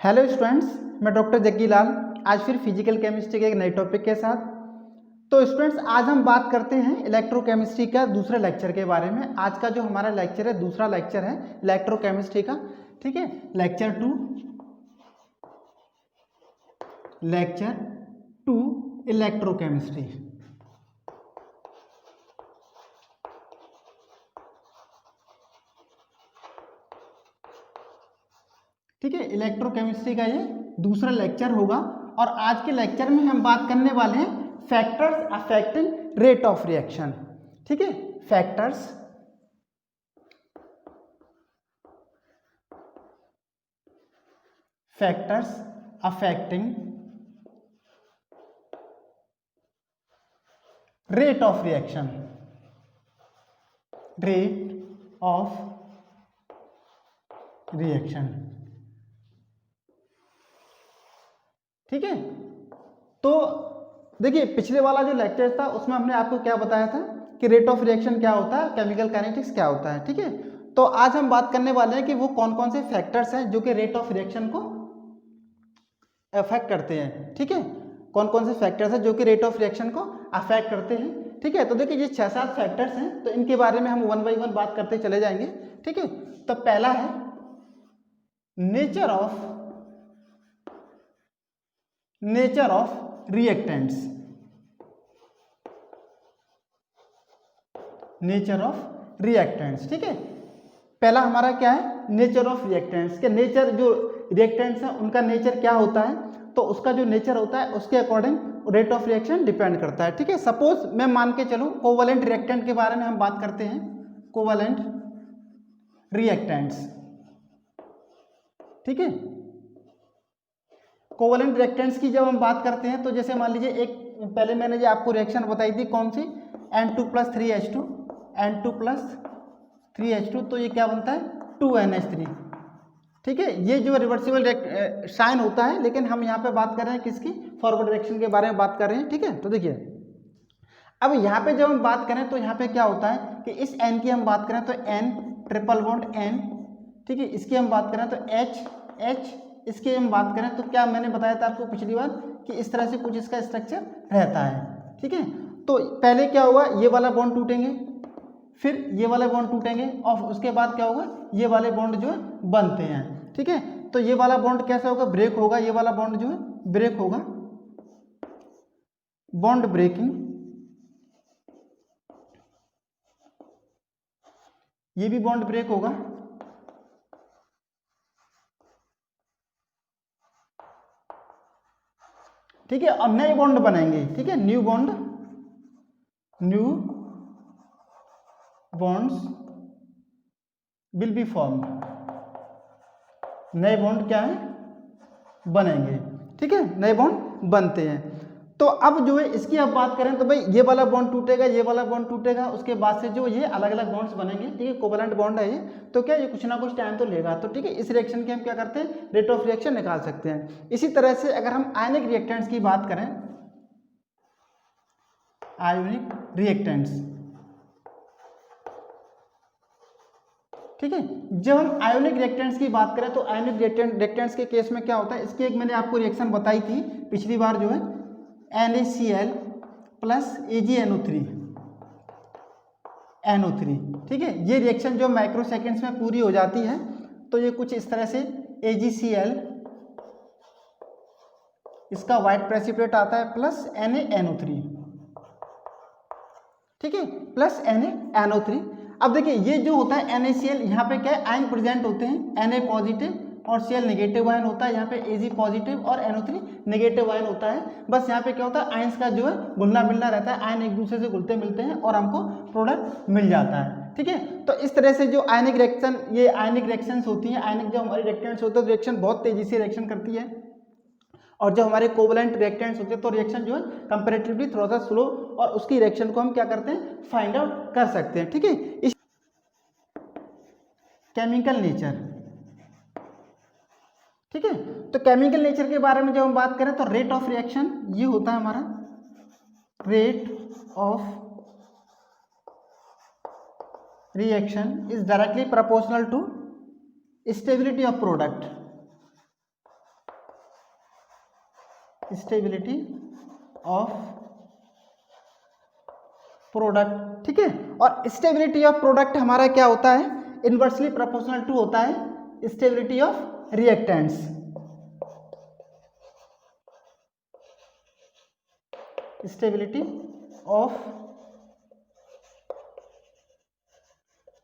Hello students, मैं doctor Jaggi लाल आज फिर फिजिकल केमिस्ट्री के एक नए टॉपिक के साथ। तो स्टूडेंट्स, आज हम बात करते हैं इलेक्ट्रोकेमिस्ट्री का दूसरे लेक्चर के बारे में। आज का जो हमारा लेक्चर है, दूसरा लेक्चर है इलेक्ट्रोकेमिस्ट्री का। ठीक है, लेक्चर टू इलेक्ट्रोकेमिस्ट्री। ठीक है, इलेक्ट्रोकेमिस्ट्री का ये दूसरा लेक्चर होगा और आज के लेक्चर में हम बात करने वाले हैं factors affecting rate of reaction. ठीक है, factors affecting rate of reaction, ठीक है। तो देखिए, पिछले वाला जो लेक्चर था उसमें हमने आपको क्या बताया था कि रेट ऑफ रिएक्शन क्या होता है, केमिकल काइनेटिक्स क्या होता है। ठीक है, तो आज हम बात करने वाले हैं कि वो कौन कौन से फैक्टर्स हैं जो कि रेट ऑफ रिएक्शन को अफेक्ट करते हैं। ठीक है, कौन कौन से फैक्टर्स हैं जो कि रेट ऑफ रिएक्शन को अफेक्ट करते हैं। ठीक है, तो देखिए ये 6-7 फैक्टर्स हैं, तो इनके बारे में हम वन बाई वन बात करते चले जाएंगे। ठीक है, तो पहला है नेचर ऑफ रिएक्टेंट्स। ठीक है, पहला हमारा क्या है, नेचर ऑफ रिएक्टेंट्स के नेचर, जो रिएक्टेंट्स हैं उनका नेचर क्या होता है, तो उसका जो नेचर होता है उसके according rate of reaction depend करता है। ठीक है, सपोज मैं मान के चलूं कोवलेंट रिएक्टेंट के बारे में हम बात करते हैं, कोवलेंट रिएक्टेंट्स। ठीक है, कोवलेंट रिएक्टेंट्स की जब हम बात करते हैं तो जैसे मान लीजिए एक पहले मैंने जो आपको रिएक्शन बताई थी कौन सी, N2+3H2, तो ये क्या बनता है 2NH3। ठीक है, ये जो रिवर्सिबल साइन होता है, लेकिन हम यहाँ पे बात कर रहे हैं किसकी, फॉरवर्ड डायरेक्शन के बारे में बात कर रहे हैं। ठीक है, तो देखिए अब यहाँ पे जब हम बात करें तो यहाँ पे क्या होता है कि इस N की हम बात करें तो N ट्रिपल बॉन्ड N। ठीक है, इसकी हम बात करें तो H, इसकी हम बात करें तो क्या मैंने बताया था आपको पिछली बार कि इस तरह से कुछ इसका स्ट्रक्चर रहता है। ठीक है, तो पहले क्या होगा, ये वाला बॉन्ड टूटेंगे, फिर ये वाले बॉन्ड टूटेंगे और उसके बाद क्या होगा, ये वाले बॉन्ड जो है बनते हैं। ठीक है, तो ये वाला बॉन्ड कैसा होगा, ब्रेक होगा, ये वाला बॉन्ड जो है ब्रेक होगा, बॉन्ड ब्रेकिंग। ये भी बॉन्ड ब्रेक होगा। ठीक है, और नए बॉन्ड बनेंगे। ठीक है, new bonds will be form, नए बॉन्ड क्या है बनेंगे। ठीक है, नए बॉन्ड बनते हैं। तो अब जो है इसकी अब बात करें तो भाई ये वाला बॉन्ड टूटेगा, ये वाला बॉन्ड टूटेगा, उसके बाद से जो ये अलग अलग बॉन्ड्स बनेंगे। ठीक है, कोवलेंट बॉन्ड है ये, तो क्या ये कुछ ना कुछ टाइम तो लेगा। तो ठीक है, इस रिएक्शन के हम क्या करते हैं, रेट ऑफ रिएक्शन निकाल सकते हैं। इसी तरह से अगर हम आयनिक रिएक्टेंट्स की बात करें, आयोनिक रिएक्टेंट्स। ठीक है, जब हम आयोनिक रिएक्टेंट्स की बात करें तो आयोनिक रिएक्टेंट्स के केस में क्या होता है, इसकी एक मैंने आपको रिएक्शन बताई थी पिछली बार, जो है NaCl प्लस AgNO3। ठीक है, ये रिएक्शन जो माइक्रो सेकेंड्स में पूरी हो जाती है, तो ये कुछ इस तरह से AgCl, इसका व्हाइट प्रेसिपिटेट आता है, प्लस NaNO3। ठीक है, प्लस NaNO3। अब देखिए ये जो होता है NaCl, यहाँ पे क्या है, आयन प्रेजेंट होते हैं, Na पॉजिटिव और Cl नेगेटिव आयन होता है, यहाँ पे Ag पॉजिटिव और NO3 नेगेटिव आयन होता है। बस यहाँ पे क्या होता है, आयंस का जो है घुलना मिलना रहता है, आयन एक दूसरे से घुलते मिलते हैं और हमको प्रोडक्ट मिल जाता है। ठीक है, तो इस तरह से जो आयनिक रिएक्शन, ये आयनिक रिएक्शंस होती हैं, आयनिक जो हमारी रिएक्टेंट्स होते हैं, रिएक्शन बहुत तेजी से रिएक्शन करती है, और जब हमारे कोवलेंट रिएक्टेंट्स होते हैं तो रिएक्शन जो है कंपैरेटिवली थोड़ा सा स्लो, और उसकी रिएक्शन को हम क्या करते हैं, फाइंड आउट कर सकते हैं। ठीक है, इस केमिकल नेचर। ठीक है, तो केमिकल नेचर के बारे में जब हम बात करें तो रेट ऑफ रिएक्शन ये होता है हमारा, rate of reaction is directly proportional to stability of product. Stability of product, ठीक है। और स्टेबिलिटी ऑफ प्रोडक्ट हमारा क्या होता है, इनवर्सली प्रोपोर्शनल टू होता है stability of reactants. Stability of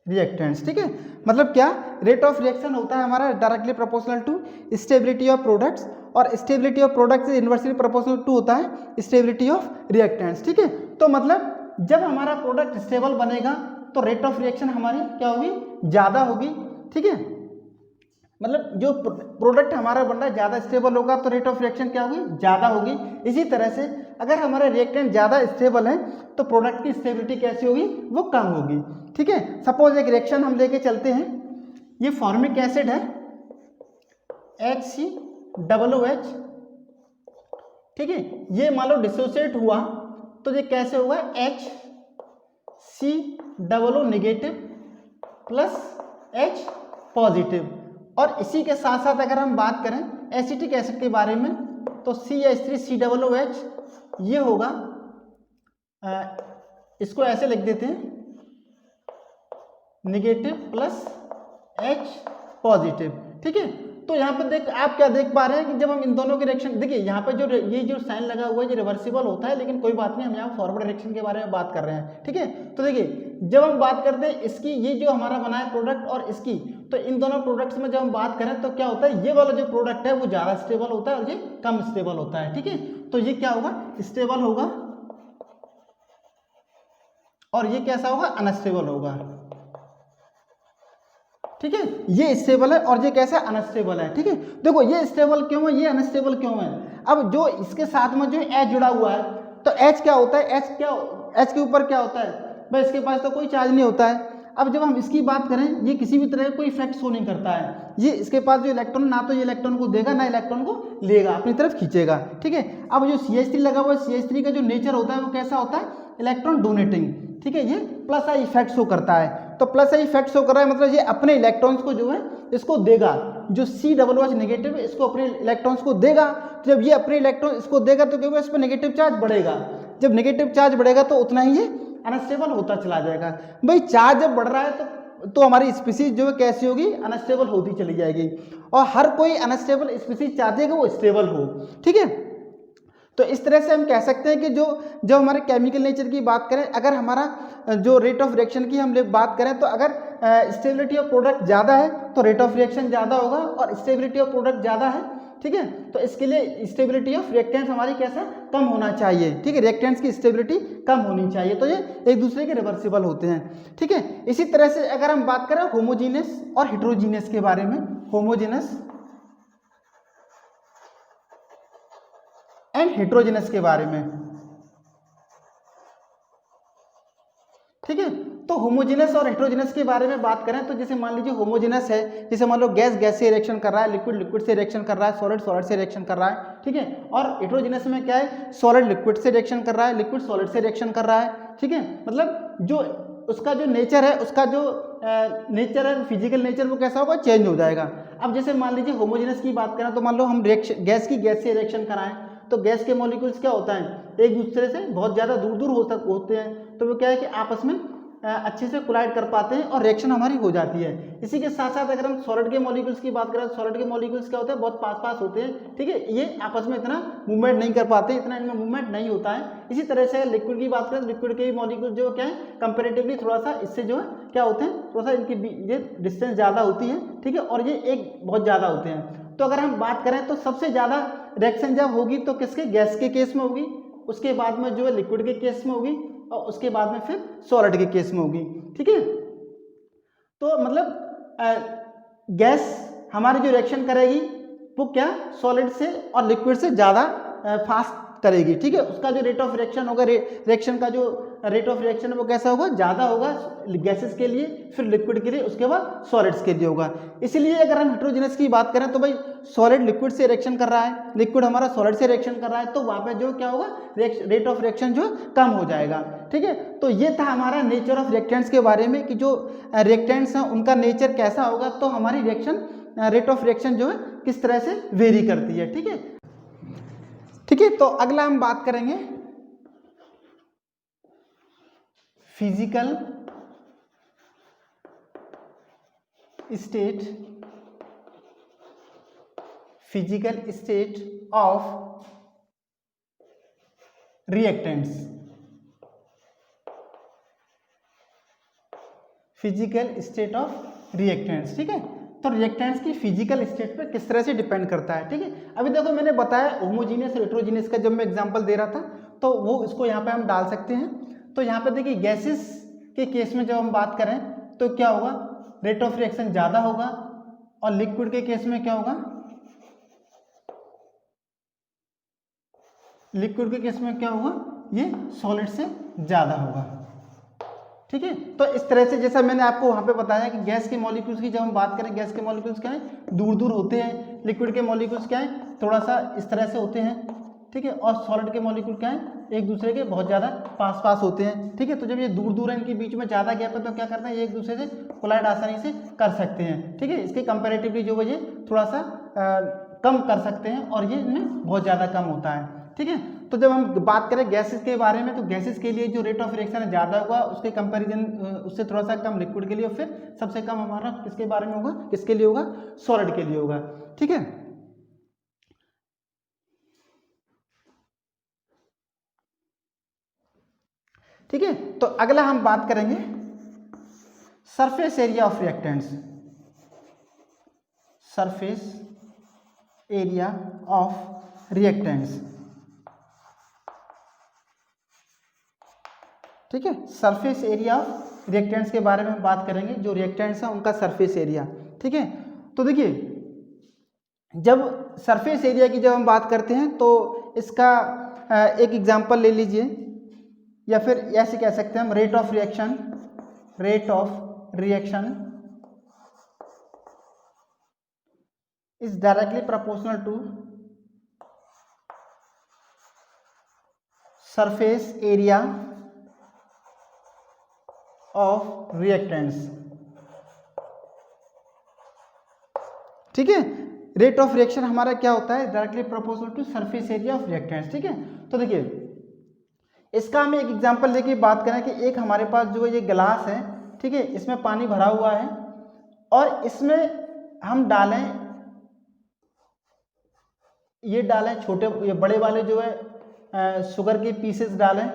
reactants, ठीक है। मतलब क्या, रेट ऑफ रिएक्शन होता है हमारा directly proportional to stability of products, और stability of products inversely proportional to होता है स्टेबिलिटी ऑफ रिएक्टेंट्स, ठीक है। तो मतलब जब हमारा प्रोडक्ट स्टेबल बनेगा तो रेट ऑफ रिएक्शन हमारी क्या होगी, ज़्यादा होगी, ठीक है। मतलब जो प्रोडक्ट हमारा बन रहा है ज़्यादा स्टेबल होगा तो रेट ऑफ रिएक्शन क्या होगी, ज़्यादा होगी। इसी तरह से अगर हमारा रिएक्टेंट ज़्यादा स्टेबल है तो प्रोडक्ट की स्टेबिलिटी कैसी होगी, वो कम होगी, ठीक है। सपोज एक रिएक्शन हम लेके चलते हैं, ये फॉर्मिक एसिड है HCOOH, ठीक है। ये मान लो डिसोसिएट हुआ तो ये कैसे होगा, HCOO negative plus H positive. और इसी के साथ साथ अगर हम बात करें एसिटिक एसिड के बारे में तो CH3COOH ये होगा, इसको ऐसे लिख देते हैं नेगेटिव प्लस H पॉजिटिव, ठीक है। तो यहाँ पे देख आप क्या देख पा रहे हैं कि जब हम इन दोनों के रिएक्शन, देखिए यहाँ पे जो ये जो साइन लगा हुआ है ये रिवर्सिबल होता है, लेकिन कोई बात नहीं, हम यहाँ फॉरवर्ड रिएक्शन के बारे में बात कर रहे हैं, ठीक है। तो देखिए जब हम बात करते हैं इसकी, ये जो हमारा बना है प्रोडक्ट और इसकी, तो इन दोनों प्रोडक्ट्स में जब हम बात करें तो क्या होता है, ये वाला जो प्रोडक्ट है वो ज़्यादा स्टेबल होता है और ये कम स्टेबल होता है, ठीक है। तो ये क्या होगा, स्टेबल होगा और ये कैसा होगा, अनस्टेबल होगा, ठीक है। ये स्टेबल है और ये कैसा अनस्टेबल है, ठीक है। देखो ये स्टेबल क्यों है, ये अनस्टेबल क्यों है। अब जो इसके साथ में जो H जुड़ा हुआ है तो H क्या होता है, H के ऊपर क्या होता है भाई, इसके पास तो कोई चार्ज नहीं होता है। अब जब हम इसकी बात करें, ये किसी भी तरह का कोई इफेक्ट शो नहीं करता है, ये इसके पास जो इलेक्ट्रॉन, ना तो ये इलेक्ट्रॉन को देगा ना इलेक्ट्रॉन को लेगा, अपनी तरफ खींचेगा, ठीक है। अब जो CH3 लगा हुआ है, CH3 का जो नेचर होता है वो कैसा होता है, इलेक्ट्रॉन डोनेटिंग, ठीक है। ये प्लस आई इफेक्ट शो करता है, तो प्लस आई इफेक्ट शो कर रहा है मतलब ये अपने इलेक्ट्रॉन्स को जो है इसको देगा, जो COOH नेगेटिव है इसको अपने इलेक्ट्रॉन्स को देगा। तो जब ये अपने इलेक्ट्रॉन इसको देगा तो क्या होगा, इस पर नेगेटिव चार्ज बढ़ेगा, जब नेगेटिव चार्ज बढ़ेगा तो उतना ही ये अनस्टेबल होता चला जाएगा। भाई चार्ज जब बढ़ रहा है तो हमारी स्पीसीज जो है कैसी होगी, अनस्टेबल होती चली जाएगी, और हर कोई अनस्टेबल स्पीसीज चाहती है कि वो स्टेबल हो, ठीक है। तो इस तरह से हम कह सकते हैं कि जो हमारे केमिकल नेचर की बात करें, अगर हमारा जो रेट ऑफ रिएक्शन की हम बात करें तो अगर स्टेबिलिटी ऑफ प्रोडक्ट ज़्यादा है तो रेट ऑफ रिएक्शन ज़्यादा होगा, और स्टेबिलिटी ऑफ प्रोडक्ट ज़्यादा है, ठीक है, तो इसके लिए स्टेबिलिटी ऑफ रिएक्टेंट्स हमारी कैसा कम होना चाहिए, ठीक है। रिएक्टेंट्स की स्टेबिलिटी कम होनी चाहिए, तो ये एक दूसरे के रिवर्सिबल होते हैं, ठीक है। इसी तरह से अगर हम बात करें होमोजीनियस और हेट्रोजीनियस के बारे में, होमोजीनियस एंड हेट्रोजीनियस के बारे में, ठीक है। तो होमोजेनस और हेट्रोजेनस के बारे में बात करें तो जैसे मान लीजिए होमोजेनस है, जैसे मान लो गैस से रिएक्शन कर रहा है, लिक्विड से रिएक्शन कर रहा है, सॉलिड से रिएक्शन कर रहा है, ठीक है। और हेट्रोजेनस में क्या है, सॉलिड लिक्विड से रिएक्शन कर रहा है, लिक्विड सॉलिड से रिएक्शन कर रहा है, ठीक है। मतलब जो उसका जो नेचर है, उसका जो नेचर है, फिजिकल नेचर, वो कैसा होगा, चेंज हो जाएगा। अब जैसे मान लीजिए होमोजेनस की बात करें तो मान लो हम गैस से रिएक्शन कराएं तो गैस के मॉलिक्यूल्स क्या होता है, एक दूसरे से बहुत ज़्यादा दूर होते हैं, तो वो क्या है कि आपस में अच्छे से कोलाइड कर पाते हैं और रिएक्शन हमारी हो जाती है। इसी के साथ साथ अगर हम सॉलिड के मॉलिक्यूल्स की बात करें तो सॉलिड के मॉलिक्यूल्स क्या होते हैं, बहुत पास होते हैं, ठीक है। ये आपस में इतना मूवमेंट नहीं कर पाते, इतना इनमें मूवमेंट नहीं होता है। इसी तरह से लिक्विड की बात करें तो लिक्विड के मॉलिक्यूल जो क्या है कंपेरेटिवली थोड़ा सा इससे जो है क्या होते हैं, थोड़ा सा इनकी ये डिस्टेंस ज़्यादा होती है, ठीक है, और ये एक बहुत ज़्यादा होते हैं। तो अगर हम बात करें तो सबसे ज़्यादा रिएक्शन जब होगी तो किसके, गैस के केस में होगी, उसके बाद में जो है लिक्विड के केस में होगी, और उसके बाद में फिर सॉलिड के केस में होगी, ठीक है। तो मतलब गैस हमारी जो रिएक्शन करेगी वो क्या, सॉलिड से और लिक्विड से ज़्यादा फास्ट करेगी, ठीक है। उसका जो रेट ऑफ रिएक्शन होगा, रिएक्शन का जो रेट ऑफ रिएक्शन है वो कैसा होगा, ज़्यादा होगा गैसेस के लिए, फिर लिक्विड के लिए, उसके बाद सॉलिड्स के लिए होगा। इसीलिए अगर हम हेट्रोजेनस की बात करें तो भाई सॉलिड लिक्विड से रिएक्शन कर रहा है, लिक्विड हमारा सॉलिड से रिएक्शन कर रहा है, तो वहाँ पे जो क्या होगा, रेट ऑफ रिएक्शन जो कम हो जाएगा, ठीक है। तो ये था हमारा नेचर ऑफ रिएक्टेंट्स के बारे में कि जो रिएक्टेंट्स हैं उनका नेचर कैसा होगा, तो हमारी रिएक्शन रेट ऑफ रिएक्शन जो है किस तरह से वेरी करती है, ठीक है। ठीक है, तो अगला हम बात करेंगे physical state of reactants. Physical state of reactants, ठीक है। तो रिएक्टेंट्स की फिजिकल स्टेट पे किस तरह से डिपेंड करता है, ठीक है। अभी देखो मैंने बताया होमोजीनियस और हेटेरोजीनियस का जब मैं एग्जांपल दे रहा था, तो वो इसको यहाँ पे हम डाल सकते हैं। तो यहाँ पे देखिए गैसेस के केस में जब हम बात करें तो क्या होगा, रेट ऑफ रिएक्शन ज़्यादा होगा, और लिक्विड के केस में क्या होगा, लिक्विड के केस में क्या होगा, ये सॉलिड से ज़्यादा होगा, ठीक है। तो इस तरह से जैसा मैंने आपको वहाँ पे बताया कि गैस के मॉलिक्यूल्स की जब हम बात करें, गैस के मॉलिक्यूल्स क्या है, दूर दूर होते हैं, लिक्विड के मॉलिक्यूल्स क्या है, थोड़ा सा इस तरह से होते हैं, ठीक है, और सॉलिड के मॉलिक्यूल क्या है, एक दूसरे के बहुत ज़्यादा पास पास होते हैं, ठीक है। तो जब ये दूर दूर है, इनके बीच में ज़्यादा गैप है, तो क्या करते हैं, ये एक दूसरे से कोलाइड आसानी से कर सकते हैं, ठीक है। इसके कंपेरेटिवली जो है थोड़ा सा कम कर सकते हैं, और ये इनमें बहुत ज़्यादा कम होता है, ठीक है। तो जब हम बात करें गैसेस के बारे में, तो गैसेस के लिए जो रेट ऑफ रिएक्शन है ज़्यादा होगा, उसके कंपैरिजन उससे थोड़ा सा कम लिक्विड के लिए, और फिर सबसे कम हमारा किसके बारे में होगा, किसके लिए होगा, सॉलिड के लिए होगा, ठीक है। ठीक है, तो अगला हम बात करेंगे surface area of reactants. Surface area of reactants, ठीक है। सरफेस एरिया ऑफ रिएक्टेंट्स के बारे में बात करेंगे, जो रिएक्टेंट्स हैं उनका सरफेस एरिया, ठीक है। तो देखिए जब सरफेस एरिया की जब हम बात करते हैं, तो इसका एक एग्जांपल ले लीजिए, या फिर ऐसे कह सकते हैं हम, rate of reaction is directly proportional to surface area of reactants, ठीक है। रेट ऑफ रिएक्शन हमारा क्या होता है, directly proportional to surface area of reactants, ठीक है। तो देखिए इसका हम एक एग्जांपल लेके बात करें कि एक हमारे पास जो है ये गिलास है, ठीक है, इसमें पानी भरा हुआ है, और इसमें हम डालें, ये डालें छोटे, ये बड़े वाले जो है शुगर के पीसेस डालें,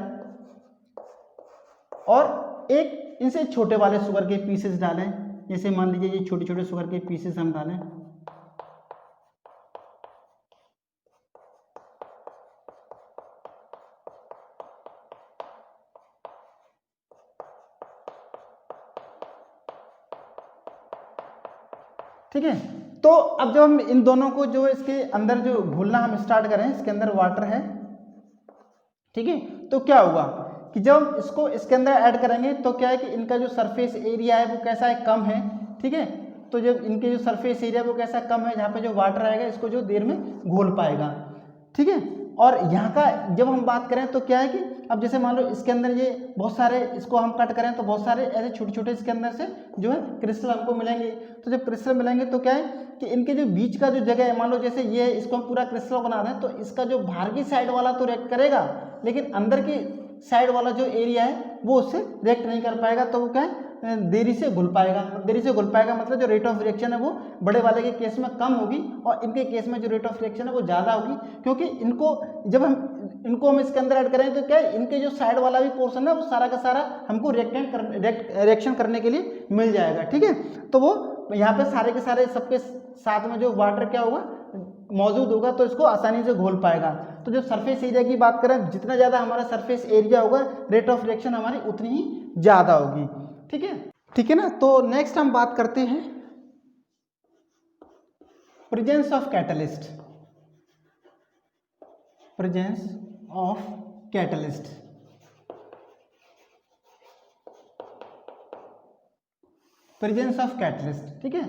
और एक इनसे छोटे वाले शुगर के पीसेस डालें, जैसे मान लीजिए ये छोटे छोटे शुगर के पीसेस हम डालें, ठीक है। तो अब जब हम इन दोनों को जो इसके अंदर जो घुलना हम स्टार्ट करें, इसके अंदर वाटर है, ठीक है, तो क्या होगा कि जब इसको इसके अंदर ऐड करेंगे, तो क्या है कि इनका जो सरफेस एरिया है वो कैसा है, कम है, ठीक है। तो जब इनके जो सरफेस एरिया वो कैसा कम है, जहाँ पे जो वाटर आएगा इसको जो देर में घोल पाएगा, ठीक है। और यहाँ का जब हम बात करें तो क्या है कि अब जैसे मान लो इसके अंदर ये बहुत सारे, इसको हम कट करें तो बहुत सारे ऐसे छोटे छोटे इसके अंदर से जो है क्रिस्टल हमको मिलेंगे। तो जब क्रिस्टल मिलेंगे तो क्या है कि इनके जो बीच का जो जगह है, मान लो जैसे ये इसको हम पूरा क्रिस्टल बना दें, तो इसका जो बाहर की साइड वाला तो रिएक्ट करेगा, लेकिन अंदर की साइड वाला जो एरिया है वो उससे रिएक्ट नहीं कर पाएगा। तो वो क्या है, देरी से घुल पाएगा। देरी से घुल पाएगा मतलब जो रेट ऑफ रिएक्शन है वो बड़े वाले के केस में कम होगी, और इनके केस में जो रेट ऑफ रिएक्शन है वो ज़्यादा होगी, क्योंकि जब हम इसके अंदर ऐड करें तो क्या है, इनके जो साइड वाला भी पोर्शन है वो सारा का सारा हमको रिएक्शन करने के लिए मिल जाएगा, ठीक है। तो वो यहाँ पे सारे के सारे सबके साथ में जो वाटर क्या होगा, मौजूद होगा, तो इसको आसानी से घोल पाएगा। तो जो सरफेस एरिया की बात करें, जितना ज़्यादा हमारा सरफेस एरिया होगा, रेट ऑफ रिएक्शन हमारी उतनी ही ज़्यादा होगी, ठीक है ना। तो नेक्स्ट हम बात करते हैं presence of catalyst. Presence of catalyst, presence of catalyst, ठीक है।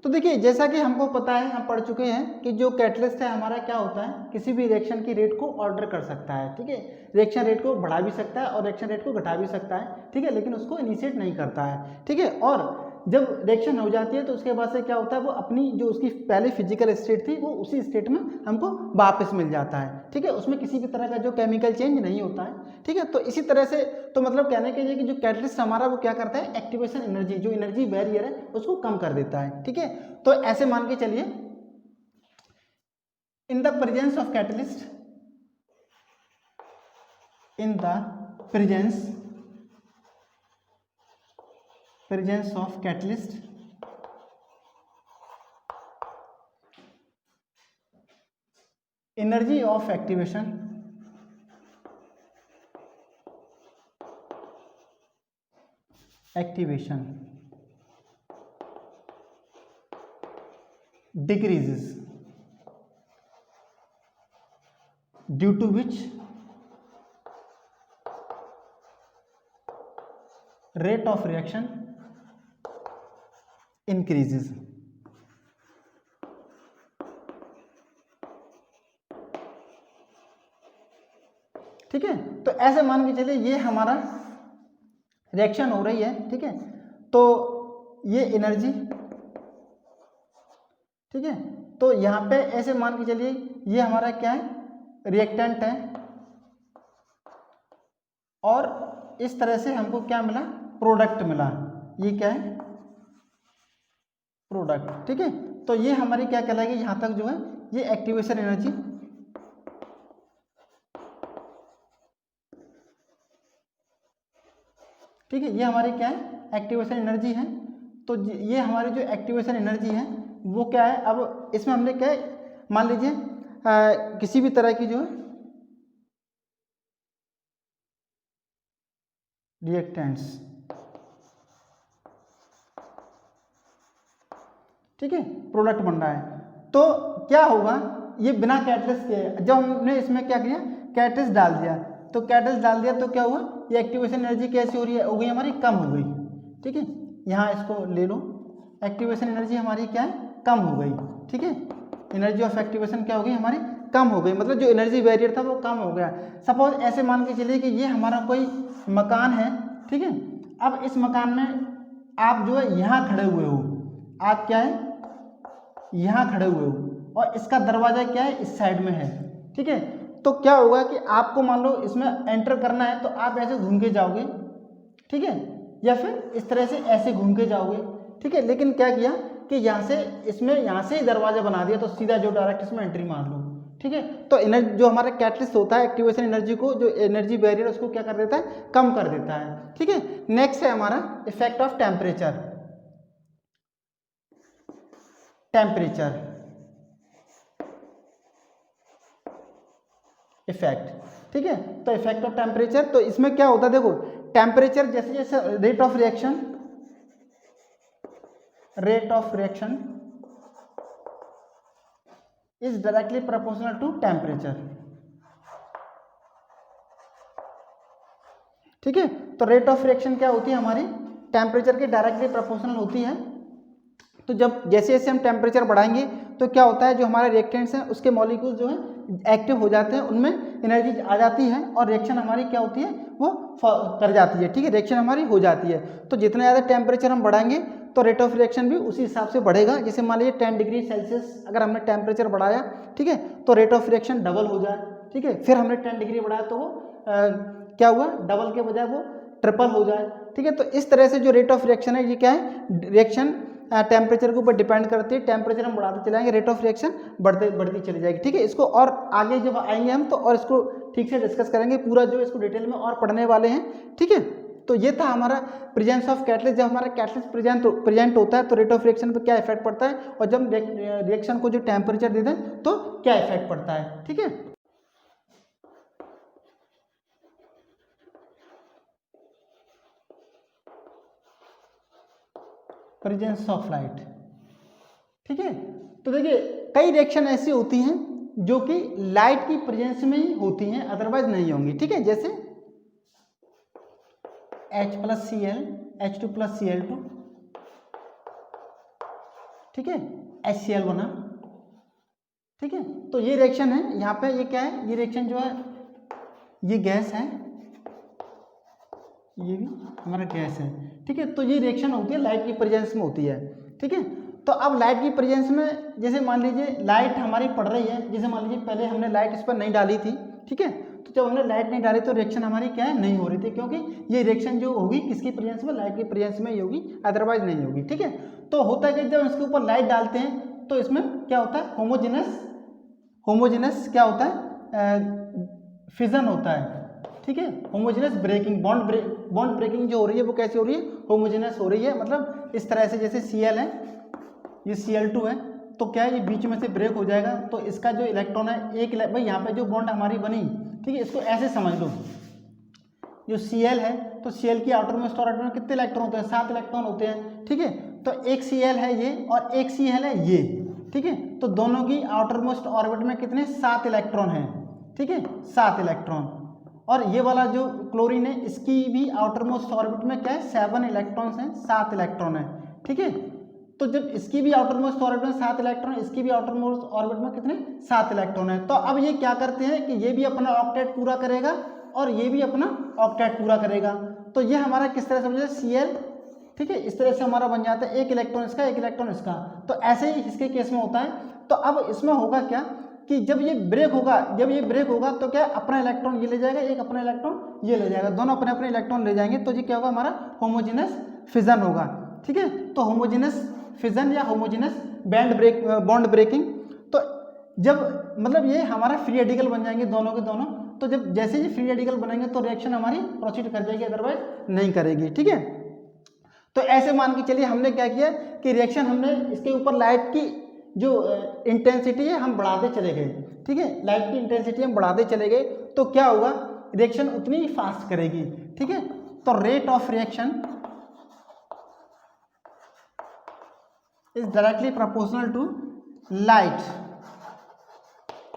तो देखिए जैसा कि हमको पता है, हम पढ़ चुके हैं कि जो कैटलिस्ट है हमारा क्या होता है, किसी भी रिएक्शन की रेट को ऑल्टर कर सकता है, ठीक है। रिएक्शन रेट को बढ़ा भी सकता है और रिएक्शन रेट को घटा भी सकता है, ठीक है, लेकिन उसको इनिशिएट नहीं करता है, ठीक है। और जब रिएक्शन हो जाती है तो उसके बाद से क्या होता है, वो अपनी जो उसकी पहले फिजिकल स्टेट थी वो उसी स्टेट में हमको वापस मिल जाता है, ठीक है, उसमें किसी भी तरह का जो केमिकल चेंज नहीं होता है, ठीक है। तो इसी तरह से तो मतलब कहने के लिए कि जो कैटलिस्ट हमारा वो क्या करता है, एक्टिवेशन एनर्जी, जो एनर्जी बैरियर है उसको कम कर देता है, ठीक है। तो ऐसे मान के चलिए, in the presence of catalyst, in the presence of catalyst, energy of activation decreases, due to which rate of reaction increases। ठीक है, तो ऐसे मान के चलिए ये हमारा रिएक्शन हो रही है, ठीक है, तो ये एनर्जी, ठीक है, तो यहाँ पे ऐसे मान के चलिए ये हमारा क्या है, रिएक्टेंट है, और इस तरह से हमको क्या मिला, प्रोडक्ट मिला, ये क्या है, प्रोडक्ट, ठीक है। तो ये हमारी क्या कहलाएगी, यहाँ तक जो है ये एक्टिवेशन एनर्जी, ठीक है, ये हमारी क्या है, एक्टिवेशन एनर्जी है। तो ये हमारी जो एक्टिवेशन एनर्जी है वो क्या है, अब इसमें हमने क्या है, मान लीजिए किसी भी तरह की जो है रिएक्टेंट्स, ठीक है, प्रोडक्ट बन रहा है, तो क्या होगा, ये बिना कैटलिस्ट के, जब हमने इसमें क्या किया, कैटलिस्ट डाल दिया, तो कैटलिस्ट डाल दिया तो क्या हुआ, ये एक्टिवेशन एनर्जी कैसी हो रही है, हो गई हमारी कम हो गई, ठीक है, यहाँ इसको ले लो, एक्टिवेशन एनर्जी हमारी क्या है, कम हो गई, ठीक है, एनर्जी ऑफ एक्टिवेशन क्या हो गई हमारी, कम हो गई, मतलब जो एनर्जी बैरियर था वो कम हो गया। सपोज ऐसे मान के चलिए कि ये हमारा कोई मकान है, ठीक है, अब इस मकान में आप जो है यहाँ खड़े हुए हो, आप क्या है, यहाँ खड़े हुए हो, और इसका दरवाजा क्या है, इस साइड में है, ठीक है, तो क्या होगा कि आपको मान लो इसमें एंटर करना है, तो आप ऐसे घूम के जाओगे, ठीक है, या फिर इस तरह से ऐसे घूम के जाओगे, ठीक है, लेकिन क्या किया कि यहाँ से इसमें यहाँ से ही दरवाजा बना दिया, तो सीधा जो डायरेक्ट इसमें एंट्री मार लो, ठीक है। तो एनर्जी जो हमारा कैटलिस्ट होता है, एक्टिवेशन एनर्जी को, जो एनर्जी बैरियर उसको क्या कर देता है, कम कर देता है, ठीक है। नेक्स्ट है हमारा इफेक्ट ऑफ टेम्परेचर, इफेक्ट, ठीक है, तो इफेक्ट ऑफ टेम्परेचर, तो इसमें क्या होता है, देखो टेम्परेचर जैसे जैसे rate of reaction is directly proportional to temperature, ठीक है, तो रेट ऑफ रिएक्शन क्या होती है हमारी, टेम्परेचर के डायरेक्टली प्रोपोर्शनल होती है। तो जब जैसे जैसे हम टेम्परेचर बढ़ाएंगे तो क्या होता है, जो हमारे रिएक्टेंट्स हैं उसके मॉलिक्यूल जो है एक्टिव हो जाते हैं, उनमें एनर्जी आ जाती है, और रिएक्शन हमारी क्या होती है, वो कर जाती है, ठीक है, रिएक्शन हमारी हो जाती है। तो जितना ज़्यादा टेम्परेचर हम बढ़ाएंगे तो रेट ऑफ रिएक्शन भी उसी हिसाब से बढ़ेगा। जैसे मान लीजिए 10 डिग्री सेल्सियस अगर हमने टेम्परेचर बढ़ाया, ठीक है, तो रेट ऑफ रिएक्शन डबल हो जाए, ठीक है, फिर हमने 10 डिग्री बढ़ाया तो वो क्या हुआ, डबल के बजाय वो ट्रिपल हो जाए, ठीक है। तो इस तरह से जो रेट ऑफ रिएक्शन है, ये क्या है, रिएक्शन टेम्परेचर के ऊपर डिपेंड करती है, टेम्परेचर हम बढ़ाते चलाएंगे, रेट ऑफ रिएक्शन बढ़ती चली जाएगी, ठीक है। इसको और आगे जब आएंगे हम तो और इसको ठीक से डिस्कस करेंगे, पूरा जो इसको डिटेल में और पढ़ने वाले हैं, ठीक है। तो ये था हमारा प्रेजेंस ऑफ कैटलिस्ट। जब हमारा कैटलिस्ट प्रेजेंट होता है तो रेट ऑफ रिएक्शन पर क्या इफेक्ट पड़ता है, और जब रिएक्शन को जो टेम्परेचर देते हैं तो क्या इफेक्ट पड़ता है, ठीक है। प्रेजेंस ऑफ लाइट, ठीक है, तो देखिए कई रिएक्शन ऐसी होती हैं जो कि लाइट की प्रेजेंस में ही होती हैं, अदरवाइज नहीं होंगी, ठीक है, जैसे H+Cl H2+Cl2, ठीक है, HCl बना, ठीक है। तो ये रिएक्शन है, यहाँ पे ये क्या है, ये रिएक्शन जो है ये गैस है, ये भी हमारा गैस है, ठीक है। तो ये रिएक्शन होती है लाइट की प्रेजेंस में होती है, ठीक है। तो अब लाइट की प्रेजेंस में जैसे मान लीजिए लाइट हमारी पड़ रही है, जैसे मान लीजिए पहले हमने लाइट इस पर नहीं डाली थी, ठीक है। तो जब हमने लाइट नहीं डाली तो रिएक्शन हमारी क्या है, नहीं हो रही थी, क्योंकि ये रिएक्शन जो होगी किसकी प्रेजेंस में, लाइट की प्रेजेंस में ही होगी, अदरवाइज नहीं होगी, ठीक है। तो होता है कि जब इसके ऊपर लाइट डालते हैं तो इसमें क्या होता है, होमोजेनस क्या होता है, फिजन होता है, ठीक है। होमोजेनस ब्रेकिंग, बॉन्ड ब्रेकिंग जो हो रही है वो कैसे हो रही है, होमोजेनस हो रही है। मतलब इस तरह से जैसे Cl है, ये Cl2 है, तो क्या है ये बीच में से ब्रेक हो जाएगा, तो इसका जो इलेक्ट्रॉन है एक भाई यहाँ पे जो बॉन्ड हमारी बनी, ठीक है, इसको ऐसे समझ लो, जो Cl है तो Cl की आउटर मोस्ट ऑर्बिट में कितने इलेक्ट्रॉन होते हैं, 7 इलेक्ट्रॉन होते हैं, ठीक है। तो एक Cl है ये और एक Cl है ये, ठीक है। तो दोनों की आउटर मोस्ट ऑर्बिट में कितने, 7 इलेक्ट्रॉन हैं, ठीक है, 7 इलेक्ट्रॉन। और ये वाला जो क्लोरीन है इसकी भी आउटर मोस्ट ऑर्बिट में क्या है, 7 इलेक्ट्रॉन्स हैं, 7 इलेक्ट्रॉन है, ठीक है। तो जब इसकी भी आउटर मोस्ट ऑर्बिट में 7 इलेक्ट्रॉन, इसकी भी आउटर मोस्ट ऑर्बिट में कितने, 7 इलेक्ट्रॉन है। तो अब ये क्या करते हैं कि ये भी अपना ऑक्टेट पूरा करेगा और ये भी अपना ऑक्टेट पूरा करेगा। तो ये हमारा किस तरह समझे, Cl, ठीक है, इस तरह से हमारा बन जाता है, एक इलेक्ट्रॉन इसका, एक इलेक्ट्रॉन इसका। तो ऐसे ही इसके केस में होता है। तो अब इसमें होगा क्या कि जब ये ब्रेक होगा तो क्या अपना इलेक्ट्रॉन ये ले जाएगा, एक अपना इलेक्ट्रॉन ये ले जाएगा, दोनों अपने अपने इलेक्ट्रॉन ले जाएंगे, तो ये क्या होगा, हमारा होमोजेनस फिजन होगा, ठीक है। तो होमोजेनस फिजन या होमोजेनस बॉन्ड ब्रेकिंग, तो जब मतलब ये हमारा फ्री रेडिकल बन जाएंगे दोनों के दोनों, तो जब जैसे ही फ्री रेडिकल बनेंगे तो रिएक्शन हमारी प्रोसीड कर जाएगी, अदरवाइज नहीं करेगी, ठीक है। तो ऐसे मान के चलिए हमने क्या किया कि रिएक्शन हमने इसके ऊपर लाइट की जो इंटेंसिटी है हम बढ़ाते चले गए, ठीक है, लाइट की इंटेंसिटी हम बढ़ाते चले गए, तो क्या होगा, रिएक्शन उतनी ही फास्ट करेगी, ठीक है। तो rate of reaction is directly proportional to light,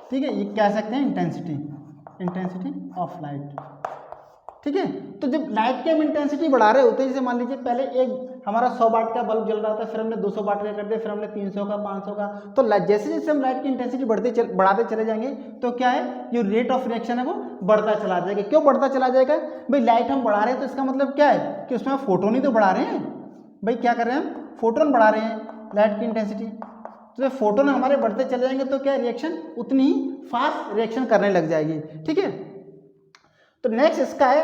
ठीक है, ये कह सकते हैं इंटेंसिटी ऑफ लाइट, ठीक है। तो जब लाइट की हम इंटेंसिटी बढ़ा रहे होते हैं, जैसे मान लीजिए पहले एक हमारा 100 वाट का बल्ब जल रहा था, फिर हमने 200 वाट का कर दिया, फिर हमने 300 का, 500 का, तो जैसे जैसे हम लाइट की इंटेंसिटी बढ़ाते चले जाएंगे तो क्या है, जो रेट ऑफ रिएक्शन है वो बढ़ता चला जाएगा। क्यों बढ़ता चला जाएगा, भाई लाइट हम बढ़ा रहे हैं तो इसका मतलब क्या है कि उसमें फोटोन ही तो बढ़ा रहे हैं, भाई क्या कर रहे हैं हम, फोटोन बढ़ा रहे हैं लाइट की इंटेंसिटी। तो जब फोटोन हमारे बढ़ते चले जाएंगे तो क्या रिएक्शन उतनी ही फास्ट रिएक्शन करने लग जाएगी, ठीक है। तो नेक्स्ट इसका है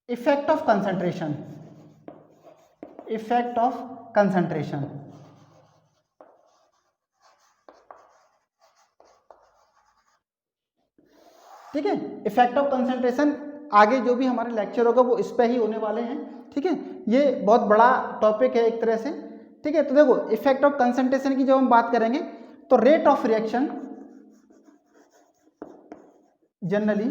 इफेक्ट ऑफ कंसंट्रेशन, ठीक है। इफेक्ट ऑफ कंसंट्रेशन आगे जो भी हमारे लेक्चर होगा वो इस पे ही होने वाले हैं, ठीक है। ये बहुत बड़ा टॉपिक है एक तरह से, ठीक है। तो देखो इफेक्ट ऑफ कंसंट्रेशन की जब हम बात करेंगे तो rate of reaction generally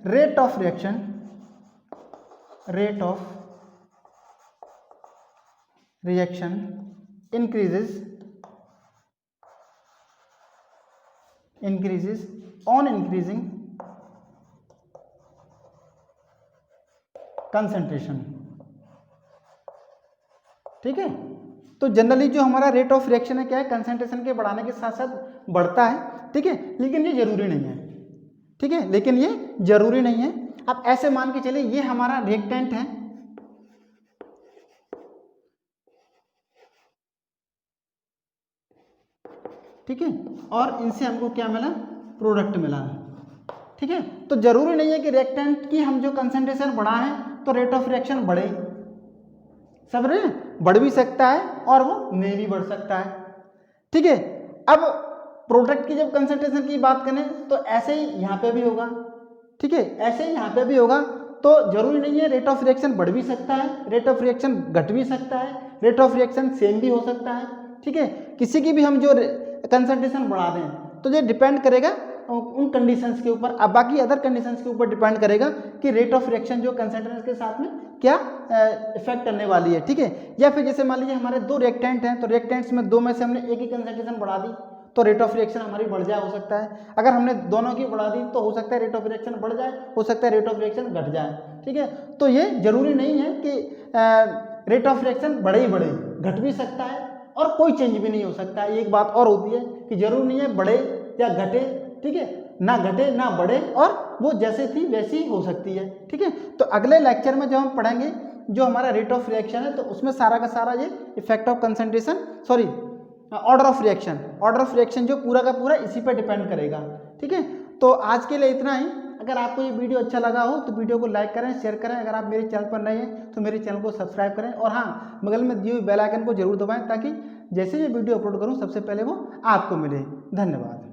rate of reaction increases on increasing concentration, ठीक है। तो जनरली जो हमारा रेट ऑफ रिएक्शन है क्या है, कंसंट्रेशन के बढ़ाने के साथ साथ बढ़ता है, ठीक है, लेकिन ये जरूरी नहीं है, ठीक है, लेकिन ये जरूरी नहीं है। अब ऐसे मान के चलिए ये हमारा रिएक्टेंट है, ठीक है, और इनसे हमको क्या मिला, प्रोडक्ट मिला, ठीक है। तो जरूरी नहीं है कि रिएक्टेंट की हम जो कंसंट्रेशन बढ़ाएं तो रेट ऑफ रिएक्शन बढ़े, समझ रहे हैं, बढ़ भी सकता है और वो नहीं भी बढ़ सकता है, ठीक है। अब प्रोडक्ट की जब कंसंट्रेशन की बात करें तो ऐसे ही यहाँ पे भी होगा, ठीक है, ऐसे ही यहाँ पे भी होगा। तो जरूरी नहीं है, रेट ऑफ रिएक्शन बढ़ भी सकता है, रेट ऑफ रिएक्शन घट भी सकता है, रेट ऑफ रिएक्शन सेम भी हो सकता है, ठीक है। किसी की भी हम जो कंसंट्रेशन बढ़ा दें तो ये डिपेंड करेगा उन कंडीशंस के ऊपर, अब बाकी अदर कंडीशंस के ऊपर डिपेंड करेगा कि रेट ऑफ रिएक्शन जो कंसंट्रेशन के साथ में क्या इफेक्ट करने वाली है, ठीक है। या फिर जैसे मान लीजिए हमारे 2 रिएक्टेंट हैं, तो रिएक्टेंट्स में 2 में से हमने एक ही कंसंट्रेशन बढ़ा दी तो रेट ऑफ रिएक्शन हमारी बढ़ जाए, हो सकता है। अगर हमने दोनों की बढ़ा दी तो हो सकता है रेट ऑफ रिएक्शन बढ़ जाए, हो सकता है रेट ऑफ रिएक्शन घट जाए, ठीक है। तो ये जरूरी नहीं है कि रेट ऑफ रिएक्शन बढ़े ही बढ़े, घट भी सकता है और कोई चेंज भी नहीं हो सकता। एक बात और होती है कि जरूर नहीं है बढ़े या घटे, ठीक है, ना घटे ना बढ़े, और वो जैसे थी वैसी हो सकती है, ठीक है। तो अगले लेक्चर में जो हम पढ़ेंगे जो हमारा रेट ऑफ रिएक्शन है, तो उसमें सारा का सारा ये effect of concentration, sorry order of reaction जो पूरा का पूरा इसी पर डिपेंड करेगा, ठीक है। तो आज के लिए इतना ही। अगर आपको ये वीडियो अच्छा लगा हो तो वीडियो को लाइक करें, शेयर करें। अगर आप मेरे चैनल पर नए हैं तो मेरे चैनल को सब्सक्राइब करें, और हाँ, बगल में दिए हुए बेल आइकन को जरूर दबाएं ताकि जैसे ये वीडियो अपलोड करूं सबसे पहले वो आपको मिले। धन्यवाद।